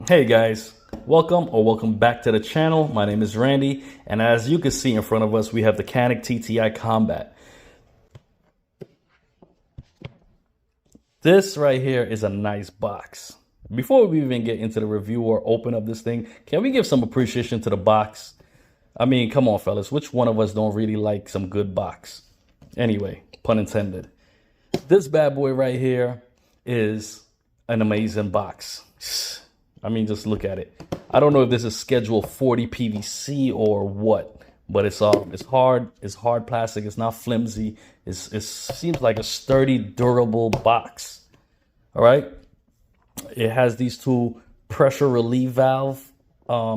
Hey guys, welcome back to the channel. My name is Randy, and as you can see in front of us, we have the Canik TTI Combat. This right here is a nice box. Before we even get into the review or open up this thing, can we give some appreciation to the box? I mean, come on fellas, which one of us don't really like some good box? Anyway, pun intended. This bad boy right here is an amazing box. I mean, just look at it. I don't know if this is Schedule 40 PVC or what, but it's hard. It's hard plastic. It's not flimsy. It seems like a sturdy, durable box. All right. It has these two pressure relief valve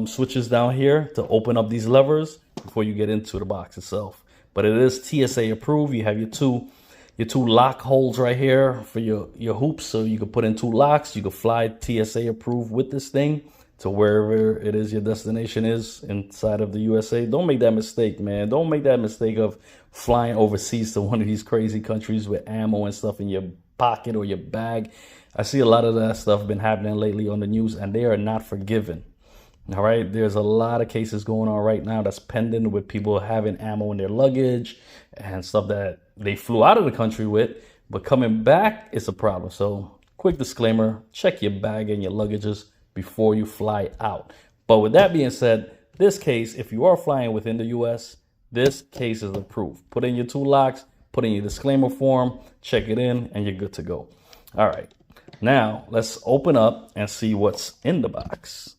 switches down here to open up these levers before you get into the box itself. But it is TSA approved. You have your two lock holes right here for your hoops, so you can put in two locks. You can fly TSA approved with this thing to wherever it is your destination is inside of the USA. Don't make that mistake, man. Don't make that mistake of flying overseas to one of these crazy countries with ammo and stuff in your pocket or your bag. I see a lot of that stuff been happening lately on the news, and they are not forgiven. All right, there's a lot of cases going on right now that's pending with people having ammo in their luggage and stuff that they flew out of the country with, but coming back it's a problem. So quick disclaimer, check your bag and your luggages before you fly out. But with that being said, this case, if you are flying within the US, this case is approved. Put in your two locks, put in your disclaimer form, check it in, and you're good to go. All right, now let's open up and see what's in the box.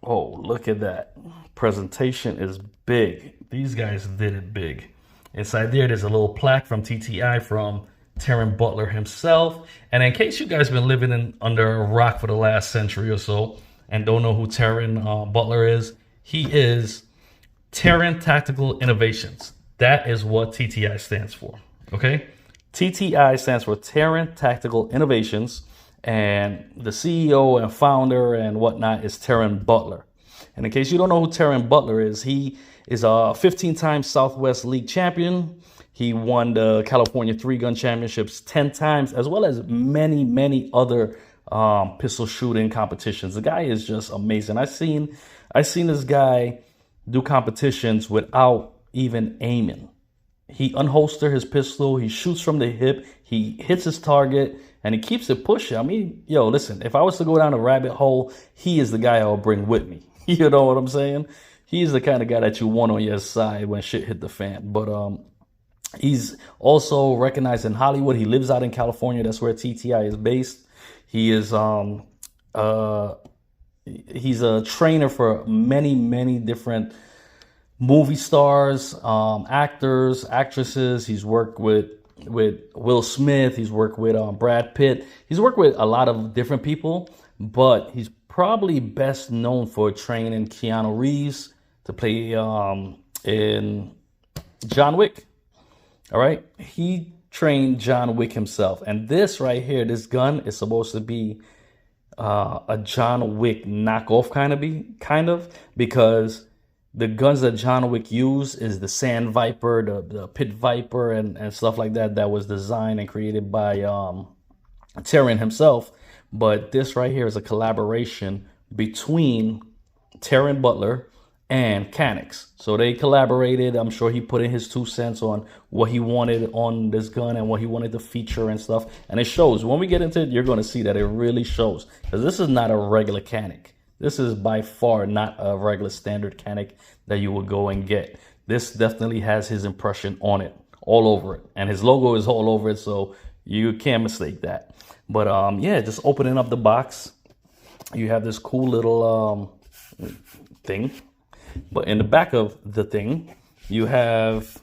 Oh, look at that. Presentation is big. These guys did it big. Inside there's a little plaque from TTI from Terran Butler himself. And in case you guys been living under a rock for the last century or so and don't know who Terran Butler is, he is Terran Tactical Innovations. That is what TTI stands for, okay? TTI stands for Terran Tactical Innovations, and the CEO and founder and whatnot is Terran Butler. And in case you don't know who Terran Butler is, he is a 15-time Southwest League champion. He won the California 3-gun championships 10 times, as well as many, many other pistol shooting competitions. The guy is just amazing. I seen this guy do competitions without even aiming. He unholsters his pistol, he shoots from the hip, he hits his target, and he keeps it pushing. I mean, yo, listen, if I was to go down a rabbit hole, he is the guy I would bring with me. You know what I'm saying? He's the kind of guy that you want on your side when shit hit the fan. But he's also recognized in Hollywood. He lives out in California. That's where TTI is based. He is he's a trainer for many, many different movie stars, actors, actresses. He's worked with Will Smith. He's worked with Brad Pitt. He's worked with a lot of different people, but he's probably best known for training Keanu Reeves to play in John Wick. All right, he trained John Wick himself, and this right here, this gun is supposed to be a John Wick knockoff kind of, because the guns that John Wick used is the Sand Viper, the Pit Viper, and stuff like that. That was designed and created by Terran himself. But this right here is a collaboration between Terran Butler and Canik. So they collaborated. I'm sure he put in his 2 cents on what he wanted on this gun and what he wanted to feature and stuff. And it shows. When we get into it, you're going to see that it really shows. Because this is not a regular Canik. This is by far not a regular standard Canik that you would go and get. This definitely has his impression on it, all over it. And his logo is all over it, so you can't mistake that. But yeah, just opening up the box, you have this cool little thing. But in the back of the thing, you have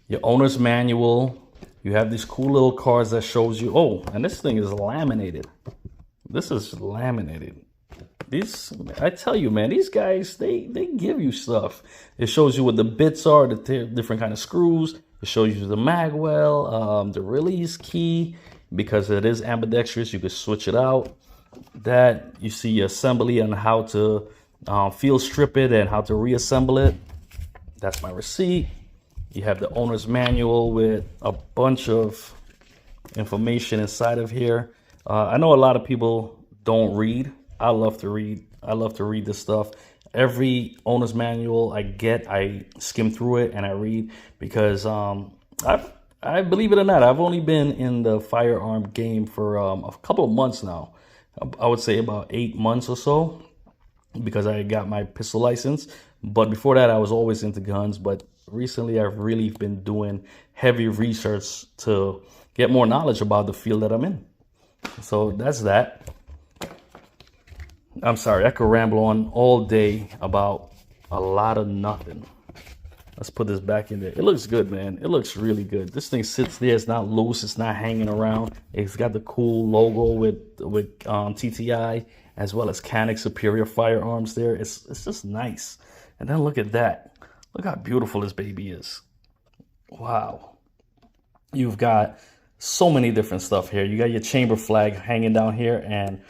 your owner's manual. You have these cool little cards that shows you, oh, and this thing is laminated. This is laminated. These, I tell you, man, these guys, they give you stuff. It shows you what the bits are, the different kind of screws. It shows you the mag well, the release key. because it is ambidextrous. You could switch it out. That you see assembly on how to field strip it and how to reassemble it. That's my receipt. You have the owner's manual with a bunch of information inside of here. I know a lot of people don't read. I love to read. I love to read this stuff. Every owner's manual I skim through it and I read, because I believe it or not, I've only been in the firearm game for a couple of months now. I would say about 8 months or so, because I got my pistol license. But before that, I was always into guns. But recently, I've really been doing heavy research to get more knowledge about the field that I'm in. So that's that. I'm sorry, I could ramble on all day about a lot of nothing. Let's put this back in there. It looks good, man. It looks really good. This thing sits there. It's not loose. It's not hanging around. It's got the cool logo with TTI as well as Canik Superior Firearms there. It's just nice. And then look at that. Look how beautiful this baby is. Wow. You've got so many different stuff here. You got your chamber flag hanging down here, and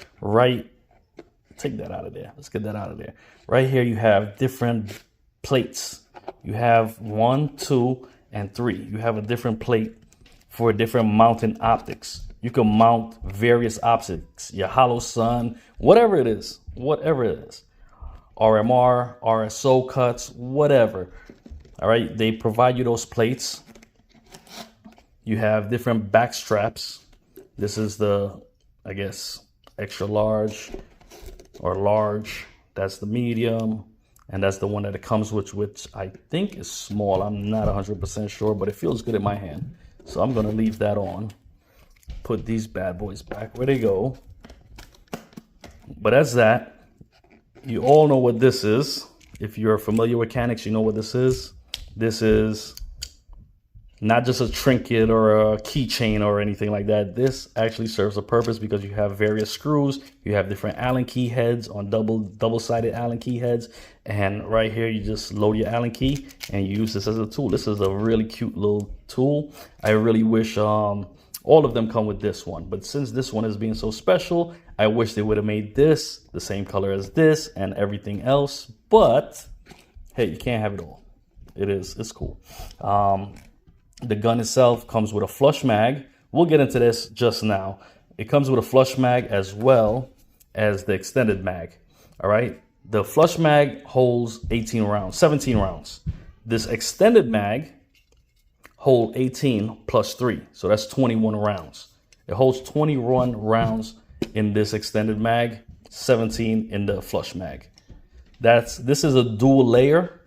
take that out of there. Let's get that out of there. Right here, you have different plates. You have 1, 2, and 3. You have a different plate for different mounting optics. You can mount various optics, your hollow sun, whatever it is, RMR, RSO cuts, whatever. All right, they provide you those plates. You have different back straps. This is the, I guess, extra large or large. That's the medium. And that's the one that it comes with, which I think is small. I'm not 100% sure, but it feels good in my hand. So I'm going to leave that on. Put these bad boys back where they go. But that's that. You all know what this is. If you're familiar with Caniks, you know what this is. This is not just a trinket or a keychain or anything like that. This actually serves a purpose, because you have various screws. You have different Allen key heads on double-sided Allen key heads. And right here, you just load your Allen key and you use this as a tool. This is a really cute little tool. I really wish all of them come with this one. But since this one is being so special, I wish they would have made this the same color as this and everything else. But hey, you can't have it all. It's cool. The gun itself comes with a flush mag. We'll get into this just now. It comes with a flush mag as well as the extended mag. All right. The flush mag holds 17 rounds. This extended mag holds 18 plus 3. So that's 21 rounds. It holds 21 rounds in this extended mag, 17 in the flush mag. This is a dual layer.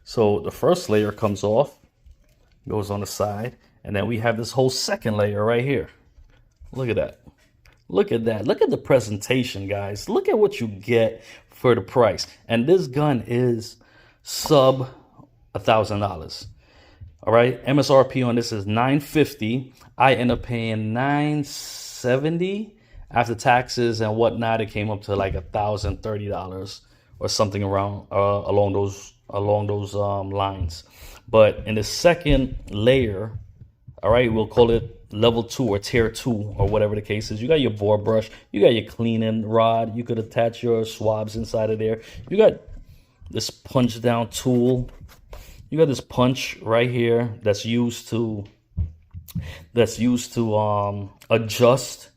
So the first layer comes off, goes on the side, and then we have this whole second layer right here. Look at that. Look at that. Look at the presentation, guys. Look at what you get for the price. And this gun is sub $1,000. All right. MSRP on this is $950. I end up paying $970 after taxes and whatnot. It came up to like $1,030 or something around along those lines. But in the second layer, all right, we'll call it level 2 or tier 2 or whatever the case is. You got your bore brush, you got your cleaning rod, you could attach your swabs inside of there. You got this punch down tool. You got this punch right here that's used to adjust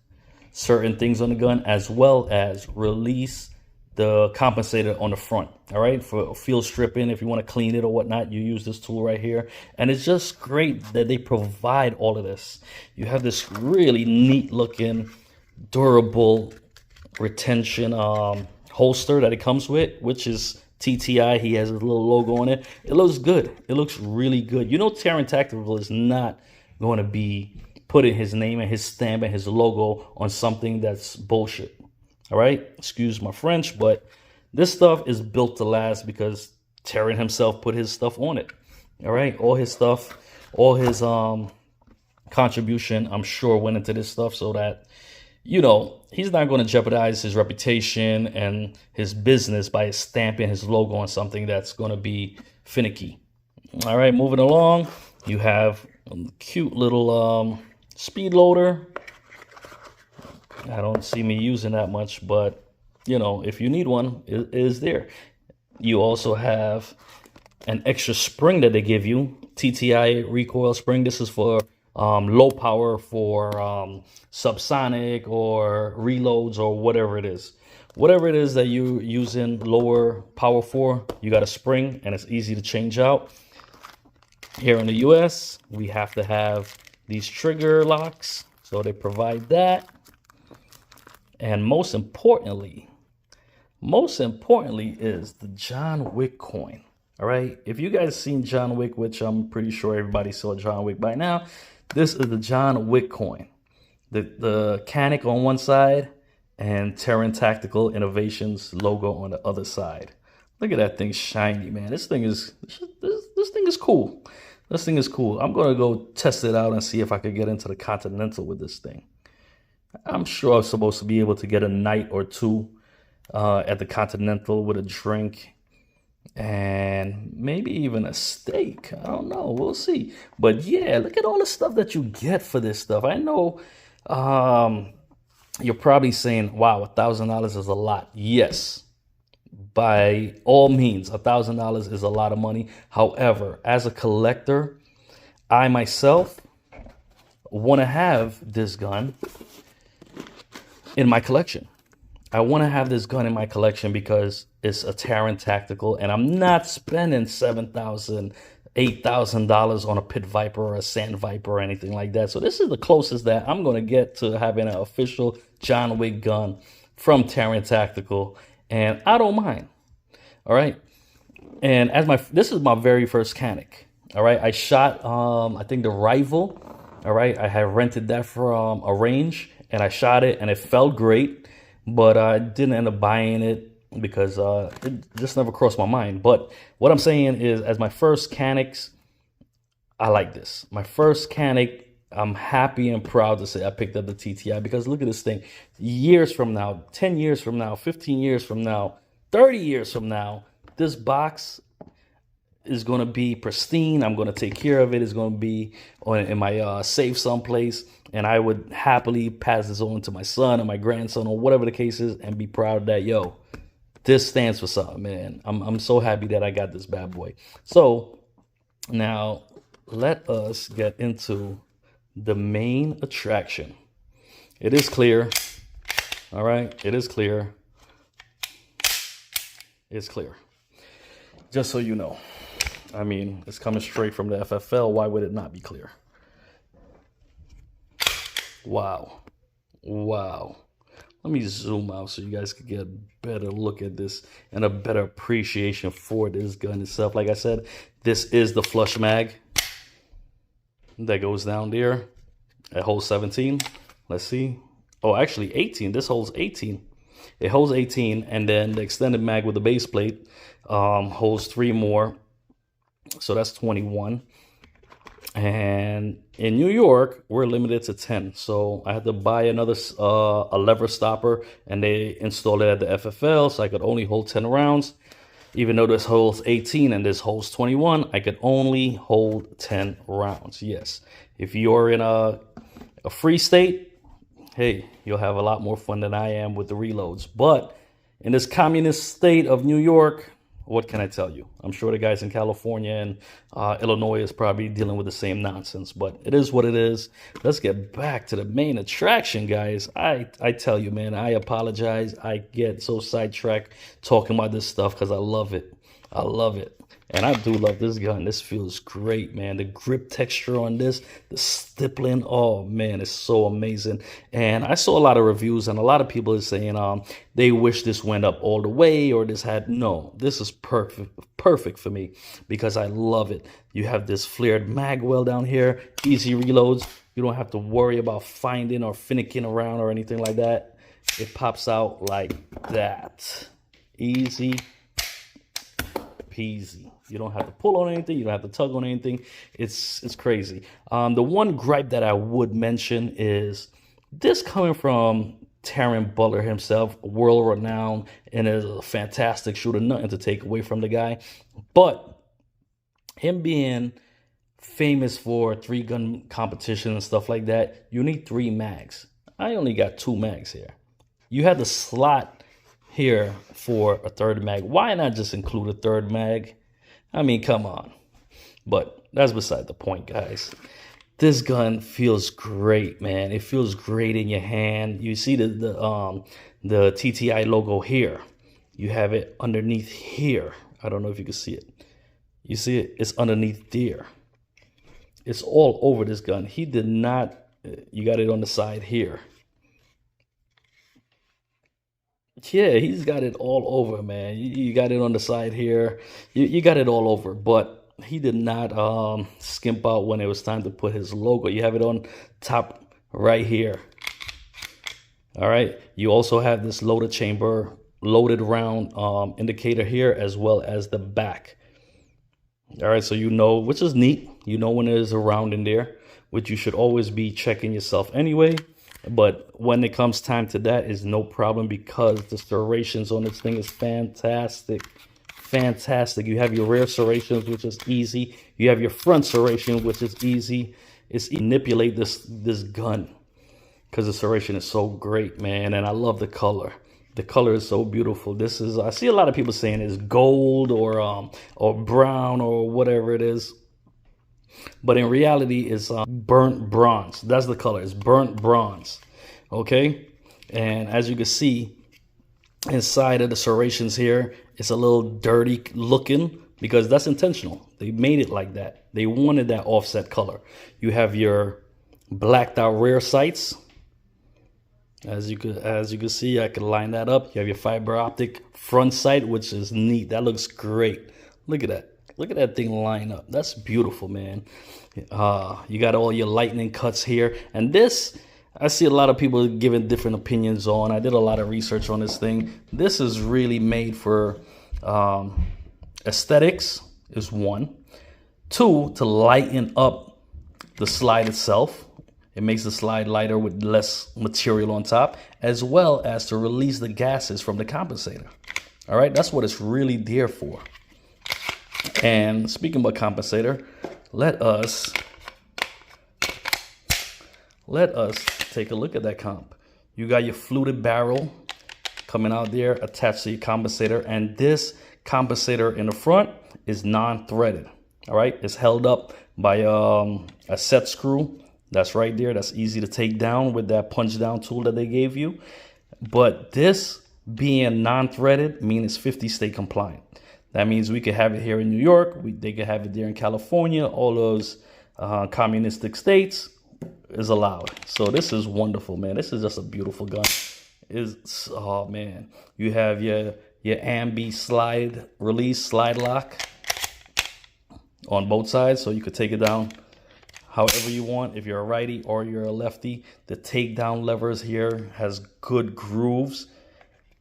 certain things on the gun, as well as release the compensator on the front. All right, for field stripping, if you want to clean it or whatnot, you use this tool right here. And it's just great that they provide all of this. You have this really neat looking, durable retention holster that it comes with, which is TTI. He has a little logo on it. It looks good. It looks really good. You know, Terran Tactical is not going to be putting his name and his stamp and his logo on something that's bullshit. All right, excuse my French, but this stuff is built to last because Terran himself put his stuff on it. All right, all his stuff, all his contribution, I'm sure, went into this stuff so that, you know, he's not going to jeopardize his reputation and his business by stamping his logo on something that's going to be finicky. All right, moving along, you have a cute little Speed loader, I don't see me using that much, but you know, if you need one, it is there. You also have an extra spring that they give you, TTI recoil spring. This is for low power, for subsonic or reloads or whatever it is. Whatever it is that you're using lower power for, you got a spring and it's easy to change out. Here in the US, we have to have these trigger locks, so they provide that. And most importantly is the John Wick coin. All right. If you guys seen John Wick, which I'm pretty sure everybody saw John Wick by now, this is the John Wick coin. The Canik on one side and Terran Tactical Innovations logo on the other side. Look at that thing shiny, man. This thing is cool. This thing is cool. I'm gonna go test it out and see if I could get into the Continental with this thing. I'm sure I'm supposed to be able to get a night or two at the Continental with a drink and maybe even a steak. I don't know. We'll see. But yeah, look at all the stuff that you get for this stuff. I know you're probably saying, wow, $1,000 is a lot. Yes, by all means, $1,000 is a lot of money. However, as a collector, I myself want to have this gun in my collection. I want to have this gun in my collection because it's a Terran Tactical, and I'm not spending $7,000, $8,000 on a Pit Viper or a Sand Viper or anything like that. So this is the closest that I'm going to get to having an official John Wick gun from Terran Tactical, and I don't mind. All right. And this is my very first Canik. All right. I shot, I think the Rival. All right. I had rented that from a range, and I shot it and it felt great, but I didn't end up buying it because it just never crossed my mind. But what I'm saying is, as my first Caniks, I like this. My first Canik, I'm happy and proud to say I picked up the TTI, because look at this thing. Years from now, 10 years from now, 15 years from now, 30 years from now, this box is going to be pristine. I'm going to take care of it. It's going to be in my safe someplace, and I would happily pass this on to my son or my grandson or whatever the case is and be proud that, yo, this stands for something, man. I'm so happy that I got this bad boy. So now let us get into the main attraction. It is clear. All right, it is clear. It's clear. Just so you know. I mean, it's coming straight from the FFL. Why would it not be clear? Wow. Wow. Let me zoom out so you guys can get a better look at this and a better appreciation for this gun itself. Like I said, this is the flush mag that goes down there. It holds 17. Let's see. Oh, actually 18. This holds 18. It holds 18, and then the extended mag with the base plate holds 3 more. So that's 21. And in New York, we're limited to 10. So I had to buy another a lever stopper, and they installed it at the FFL, so I could only hold 10 rounds. Even though this holds 18 and this holds 21, I could only hold 10 rounds. Yes. If you're in a free state, hey, you'll have a lot more fun than I am with the reloads. But in this communist state of New York, what can I tell you? I'm sure the guys in California and Illinois is probably dealing with the same nonsense, but it is what it is. Let's get back to the main attraction, guys. I tell you, man, I apologize. I get so sidetracked talking about this stuff because I love it. I love it. And I do love this gun. This feels great, man. The grip texture on this, the stippling, oh, man, it's so amazing. And I saw a lot of reviews, and a lot of people are saying they wish this went up all the way, or this had, no, this is perfect for me because I love it. You have this flared mag well down here, easy reloads. You don't have to worry about finding or finicking around or anything like that. It pops out like that. Easy peasy. You don't have to pull on anything. You don't have to tug on anything. It's crazy. The one gripe that I would mention is this coming from Terran Butler himself, world renowned, and is a fantastic shooter. Nothing to take away from the guy, but him being famous for 3-gun competition and stuff like that, you need 3 mags. I only got 2 mags here. You had the slot here for a 3rd mag. Why not just include a 3rd mag? I mean, come on. But that's beside the point, guys. This gun feels great, man. It feels great in your hand. You see the TTI logo here. You have it underneath here. I don't know if you can see it. You see it? It's underneath there. It's all over this gun. He did not, you got it on the side here. Yeah, he's got it all over, man. You got it on the side here. You got it all over, but he did not skimp out when it was time to put his logo. You have it on top right here. All right. You also have this loaded chamber, loaded round indicator here, as well as the back. All right, so you know, which is neat. You know when there's a round in there, which you should always be checking yourself anyway. But when it comes time to that, is no problem, because the serrations on this thing is fantastic. Fantastic. You have your rear serrations, which is easy. You have your front serration, which is easy. It's manipulate this gun, because the serration is so great, man. And I love the color. The color is so beautiful. This is, I see a lot of people saying it's gold or brown or whatever it is. But in reality, it's burnt bronze. That's the color. It's burnt bronze. Okay. And as you can see, inside of the serrations here, it's a little dirty looking, because that's intentional. They made it like that. They wanted that offset color. You have your blacked out rear sights. As you can see, I can line that up. You have your fiber optic front sight, which is neat. That looks great. Look at that. Look at that thing line up. That's beautiful, man. You got all your lightning cuts here. And this, I see a lot of people giving different opinions on. I did a lot of research on this thing. This is really made for aesthetics, is 1. 2, to lighten up the slide itself. It makes the slide lighter with less material on top, as well as to release the gases from the compensator. All right, that's what it's really there for. And speaking about compensator, let us take a look at that comp. You got your fluted barrel coming out there attached to your compensator, and this compensator in the front is non-threaded. All right, it's held up by a set screw. That's right there. That's easy to take down with that punch down tool that they gave you. But this being non-threaded means it's 50 state compliant. That means we could have it here in New York. They could have it there in California. All those communistic states is allowed. So this is wonderful, man. This is just a beautiful gun. Oh man, you have your ambi slide release, slide lock on both sides, so you could take it down however you want. If you're a righty or you're a lefty, the takedown levers here has good grooves.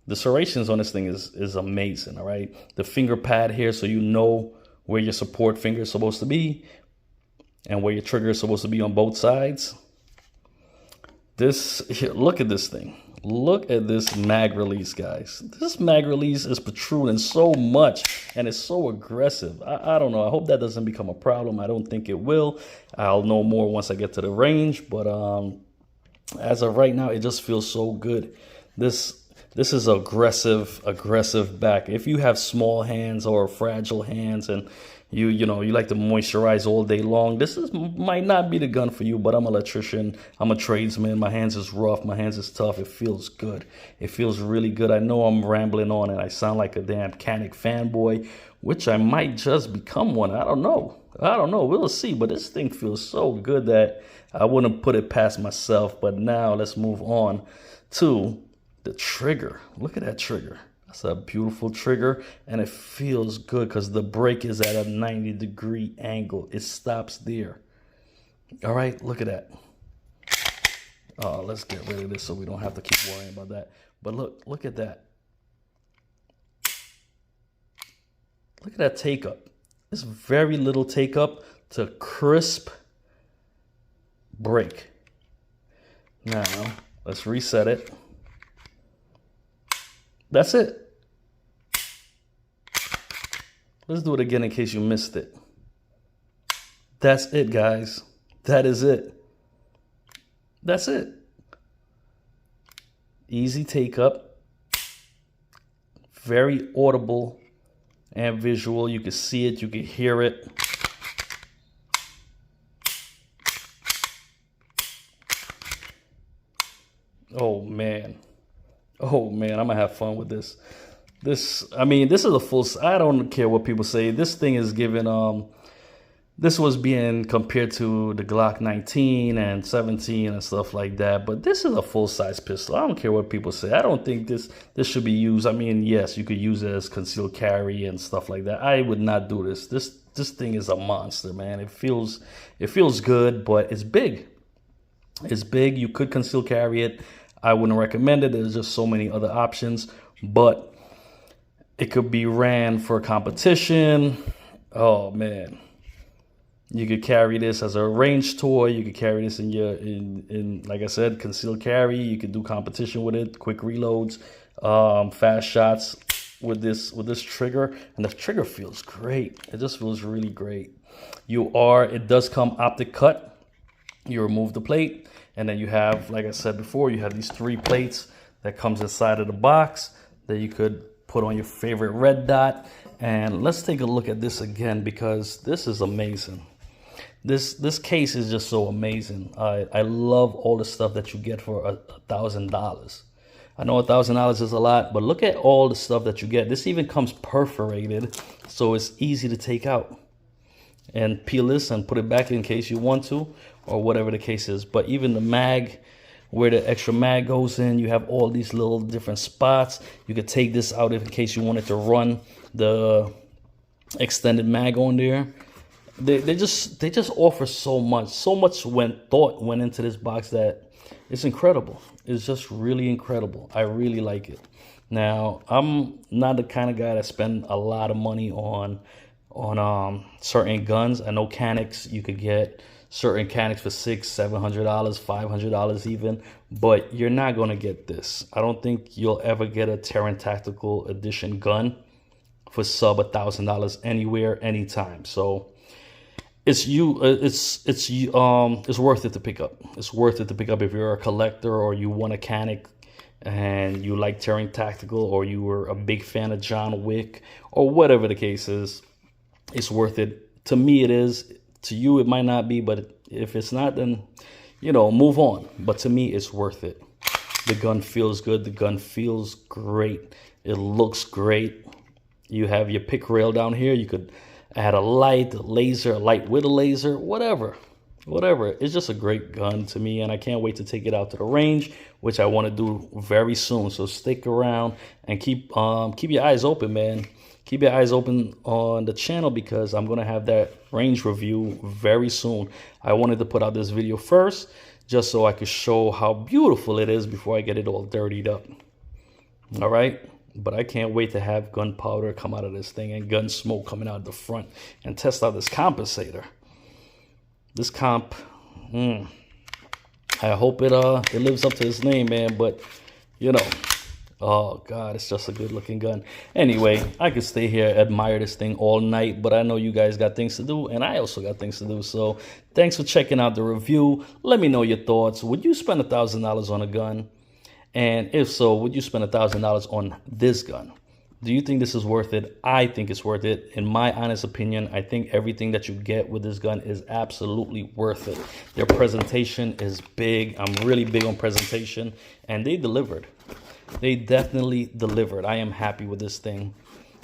The serrations on this thing is amazing. All right, the finger pad here, so you know where your support finger is supposed to be and where your trigger is supposed to be on both sides. This here, look at this thing. Look at this mag release, guys. This mag release is protruding so much and it's so aggressive. I don't know. I hope that doesn't become a problem. I don't think it will. I'll know more once I get to the range. But as of right now, it just feels so good. This is aggressive back. If you have small hands or fragile hands and you like to moisturize all day long, might not be the gun for you. But I'm an electrician, I'm a tradesman, my hands is rough, my hands is tough. It feels good. It feels really good. I know I'm rambling on and I sound like a damn Canik fanboy, which I might just become one. I don't know, we'll see. But this thing feels so good that I wouldn't put it past myself. But now let's move on to the trigger. Look at that trigger. That's a beautiful trigger, and it feels good because the break is at a 90-degree angle. It stops there. All right, look at that. Let's get rid of this so we don't have to keep worrying about that. But look at that. Look at that take up. There's very little take up to crisp break. Now let's reset it. That's it. Let's do it again in case you missed it. That's it, guys. That is it. That's it. Easy take up. Very audible and visual. You can see it, you can hear it. Oh man. Oh man, I'm gonna have fun with this. I mean, this is a full, I don't care what people say. This thing is given, this was being compared to the Glock 19 and 17 and stuff like that. But this is a full-size pistol. I don't care what people say. I don't think this should be used. I mean, yes, you could use it as concealed carry and stuff like that. I would not do this. This thing is a monster, man. It feels good, but it's big. It's big. You could conceal carry it. I wouldn't recommend it. There's just so many other options. But it could be ran for competition. Oh man, you could carry this as a range toy. You could carry this in like I said, concealed carry. You could do competition with it, quick reloads, fast shots with this trigger, and the trigger feels great. It just feels really great. It does come optic cut. You remove the plate, and then you have, like I said before, you have these 3 plates that comes inside of the box that you could put on your favorite red dot. And let's take a look at this again, because this is amazing. This case is just so amazing. I love all the stuff that you get for $1,000. I know $1,000 is a lot, but look at all the stuff that you get. This even comes perforated, so it's easy to take out and peel this and put it back in case you want to, or whatever the case is. But even the mag, where the extra mag goes in, you have all these little different spots. You could take this out in case you wanted to run the extended mag on there. They just offer so much. Thought went into this box that it's incredible. It's just really incredible. I really like it. Now, I'm not the kind of guy that spend a lot of money on certain guns. I know Caniks, you could get certain Caniks for $600, $700, $500 even, but you're not gonna get this. I don't think you'll ever get a Terran Tactical Edition gun for sub $1,000 anywhere, anytime. So it's worth it to pick up. It's worth it to pick up if you're a collector, or you want a Canik and you like Terran Tactical, or you were a big fan of John Wick, or whatever the case is. It's worth it. To me, it is. To you, it might not be, but if it's not, then, move on. But to me, it's worth it. The gun feels good. The gun feels great. It looks great. You have your pick rail down here. You could add a light, a laser, a light with a laser, whatever. It's just a great gun to me, and I can't wait to take it out to the range, which I want to do very soon. So stick around and keep your eyes open, man. Keep your eyes open on the channel, because I'm going to have that range review very soon. I wanted to put out this video first just so I could show how beautiful it is before I get it all dirtied up. All right? But I can't wait to have gunpowder come out of this thing and gun smoke coming out the front, and test out this compensator. This comp, I hope it lives up to its name, man. But, oh, God, it's just a good-looking gun. Anyway, I could stay here, admire this thing all night, but I know you guys got things to do, and I also got things to do. So thanks for checking out the review. Let me know your thoughts. Would you spend $1,000 on a gun? And if so, would you spend $1,000 on this gun? Do you think this is worth it? I think it's worth it. In my honest opinion, I think everything that you get with this gun is absolutely worth it. Their presentation is big. I'm really big on presentation, and they delivered. They definitely delivered. I am happy with this thing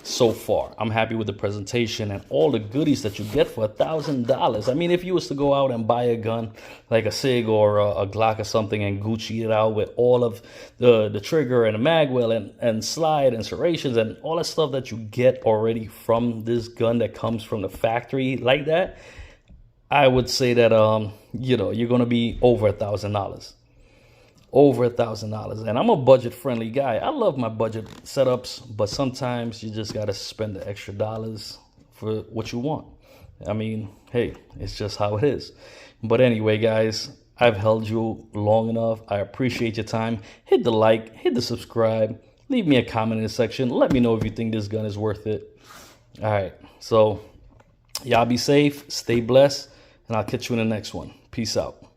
so far. I'm happy with the presentation and all the goodies that you get for $1,000. I mean, if you was to go out and buy a gun like a SIG or a Glock or something and Gucci it out with all of the trigger and the mag well and slide and serrations and all that stuff that you get already from this gun that comes from the factory like that, I would say that you're gonna be over $1,000. Over $1,000. And I'm a budget friendly guy. I love my budget setups, but sometimes you just got to spend the extra dollars for what you want. I mean, hey, it's just how it is. But anyway, guys, I've held you long enough. I appreciate your time. Hit the like, hit the subscribe, leave me a comment in the section. Let me know if you think this gun is worth it. All right. So y'all be safe, stay blessed, and I'll catch you in the next one. Peace out.